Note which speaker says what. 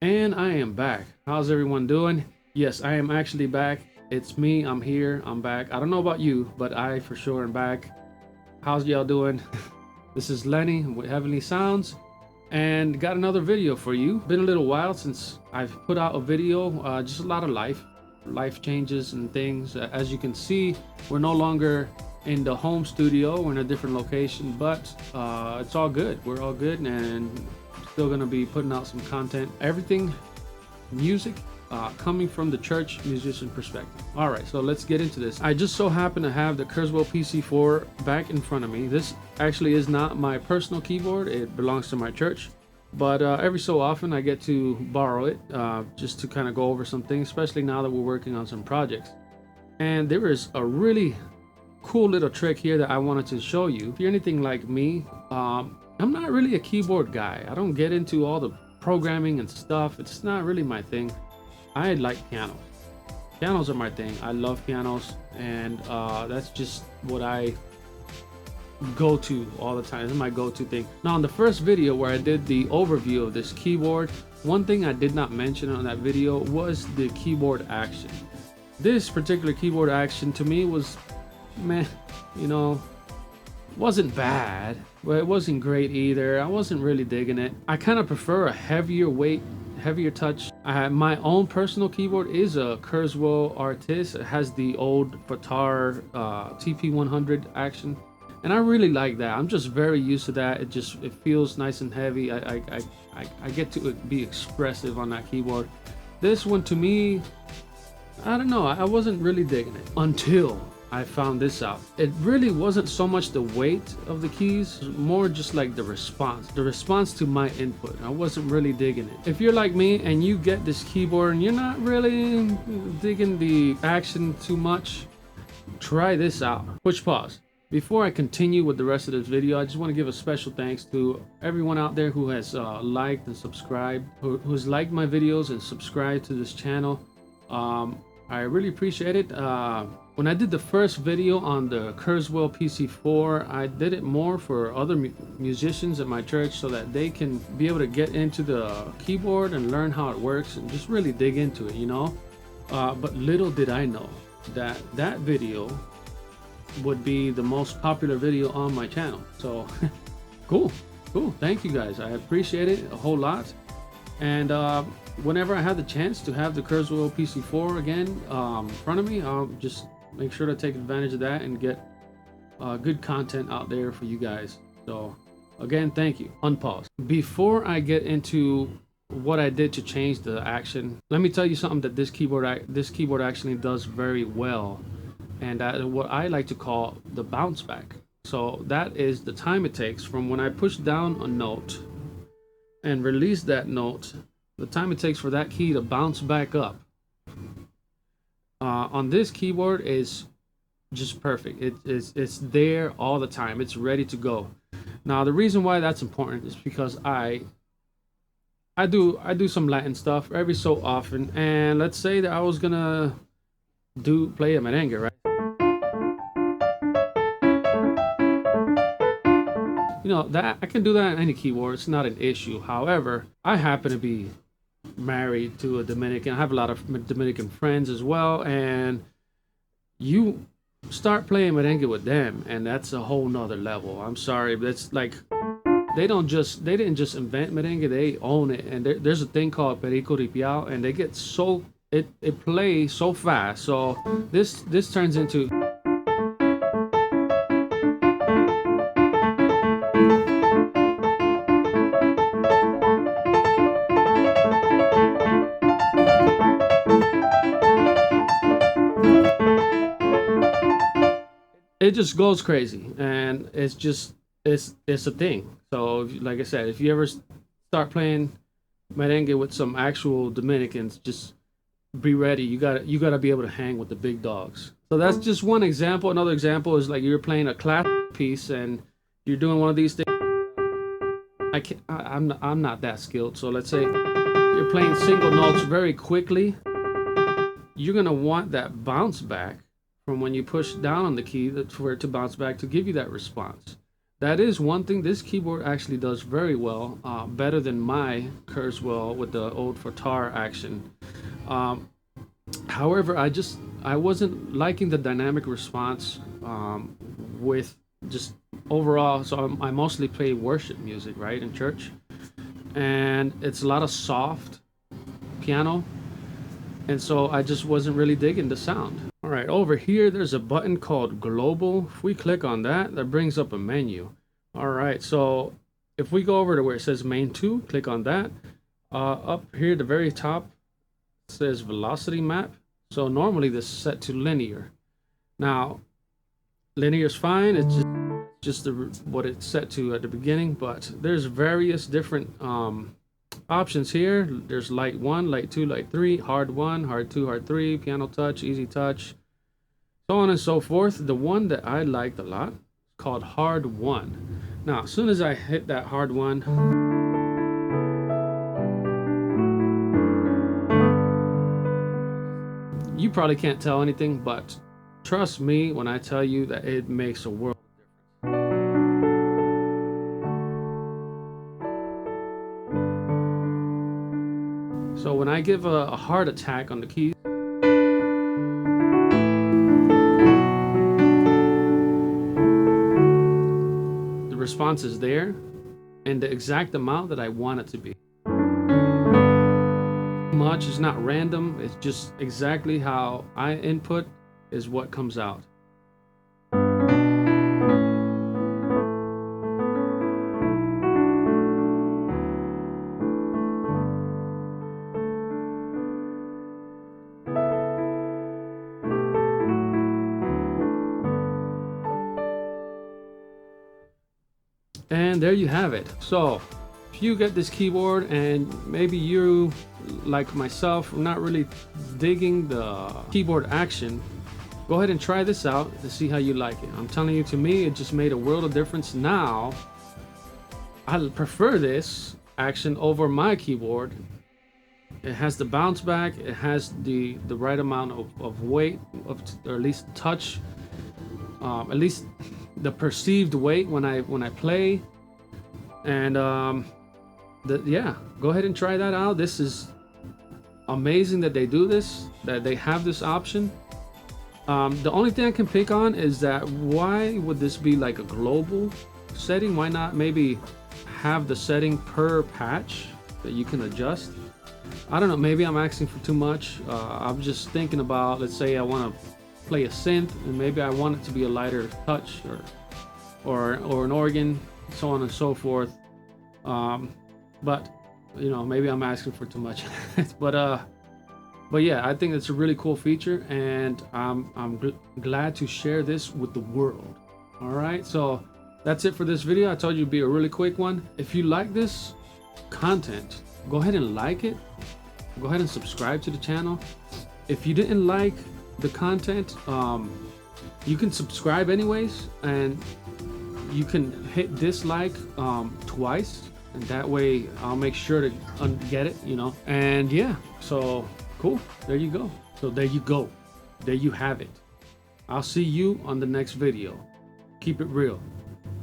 Speaker 1: And I am back. How's everyone doing? Yes, I am actually back. It's me. I'm here. I'm back. I don't know about you, but I for sure am back. How's y'all doing? This is Lenny with Heavenly Sounds and got another video for you. Been a little while since I've put out a video. Just a lot of life changes and things. As you can see, we're no longer in the home studio. We're in a different location, but it's all good. We're all good and still gonna be putting out some content. Everything music coming from the church musician perspective. All right, so let's get into this. I just so happen to have the Kurzweil PC4 back in front of me. This actually is not my personal keyboard. It belongs to my church. But every so often I get to borrow it just to kind of go over some things, especially now that we're working on some projects. And there is a really cool little trick here that I wanted to show you. If you're anything like me, I'm not really a keyboard guy. I don't get into all the programming and stuff. It's not really my thing. I like pianos. Pianos are my thing. I love pianos, and that's just what I go to all the time. This is my go-to thing. Now, in the first video where I did the overview of this keyboard, one thing I did not mention on that video was the keyboard action. This particular keyboard action to me was, meh, you know, wasn't bad, but it wasn't great either. I wasn't really digging it. I kind of prefer a heavier weight, heavier touch. My own personal keyboard is a Kurzweil Artist. It has the old Fatar TP100 action, and I really like that. I'm just very used to that. It feels nice and heavy. I get to be expressive on that keyboard. This one, to me, I don't know. I wasn't really digging it until I found this out. It really wasn't so much the weight of the keys, more just like the response to my input. I wasn't really digging it. If you're like me and you get this keyboard and you're not really digging the action too much, try this out. Push pause. Before I continue with the rest of this video, I just want to give a special thanks to everyone out there who has liked and subscribed, who's liked my videos and subscribed to this channel. I really appreciate it. When I did the first video on the Kurzweil PC4, I did it more for other musicians at my church so that they can be able to get into the keyboard and learn how it works and just really dig into it, you know. But little did I know that that video would be the most popular video on my channel. So cool. Thank you guys. I appreciate it a whole lot. And whenever I have the chance to have the Kurzweil PC4 again in front of me, I'll just make sure to take advantage of that and get good content out there for you guys. So again, thank you. Unpause. Before I get into what I did to change the action, let me tell you something that this keyboard actually does very well, and that is what I like to call the bounce back. So that is the time it takes from when I push down a note and release that note, the time it takes for that key to bounce back up on this keyboard is just perfect. It's there all the time. It's ready to go. Now, the reason why that's important is because I do some Latin stuff every so often, and let's say that I was gonna play a merengue, right? You know, that I can do that on any keyboard. It's not an issue. However, I happen to be married to a Dominican. I have a lot of Dominican friends as well, and you start playing merengue with them and that's a whole nother level. I'm sorry, but it's like they didn't just invent merengue, they own it. And there's a thing called perico ripiao, and they get so it plays so fast. So this turns into it just goes crazy, and it's a thing. So like I said, if you ever start playing merengue with some actual Dominicans, just be ready. You gotta be able to hang with the big dogs. So that's just one example. Another example is like you're playing a classic piece and you're doing one of these things. I'm not that skilled. So let's say you're playing single notes very quickly. You're gonna want that bounce back from when you push down on the key for it to bounce back to give you that response. that is one thing this keyboard actually does very well, better than my Kurzweil with the old Fatar action. However, I wasn't liking the dynamic response with just overall. So I mostly play worship music, right, in church, and it's a lot of soft piano, and so I just wasn't really digging the sound. All right, over here there's a button called Global. If we click on that, that brings up a menu. All right, so if we go over to where it says Main 2, click on that. Up here at the very top it says Velocity Map. So normally this is set to linear. Now, linear is fine. It's just what it's set to at the beginning, but there's various different options here. There's light 1, light 2, light 3, hard 1, hard 2, hard 3, piano touch, easy touch, so on and so forth. The one that I liked a lot is called hard 1. Now, as soon as I hit that hard 1, you probably can't tell anything, but trust me when I tell you that it makes a world of difference. So when I give a hard attack on the keys, the response is there and the exact amount that I want it to be. Much is not random, it's just exactly how I input is what comes out. And there you have it. So if you get this keyboard and maybe you, like myself, not really digging the keyboard action, go ahead and try this out to see how you like it. I'm telling you, to me, it just made a world of difference. Now, I prefer this action over my keyboard. It has the bounce back, it has the right amount of weight, or at least touch, at least the perceived weight when I play. And yeah, go ahead and try that out. This is amazing that they do this, that they have this option. The only thing I can pick on is that why would this be like a global setting? Why not maybe have the setting per patch that you can adjust? I don't know, maybe I'm asking for too much. I'm just thinking about, let's say I want to play a synth and maybe I want it to be a lighter touch, or an organ, so on and so forth. But you know, maybe I'm asking for too much. But yeah, I think it's a really cool feature, and I'm glad to share this with the world. All right, so that's it for this video. I told you it'd be a really quick one. If you like this content, go ahead and like it. Go ahead and subscribe to the channel. If you didn't like the content, you can subscribe anyways, and you can hit dislike twice, and that way I'll make sure to get it, you know. And yeah, so cool, there you go. So there you go, there you have it. I'll see you on the next video. Keep it real.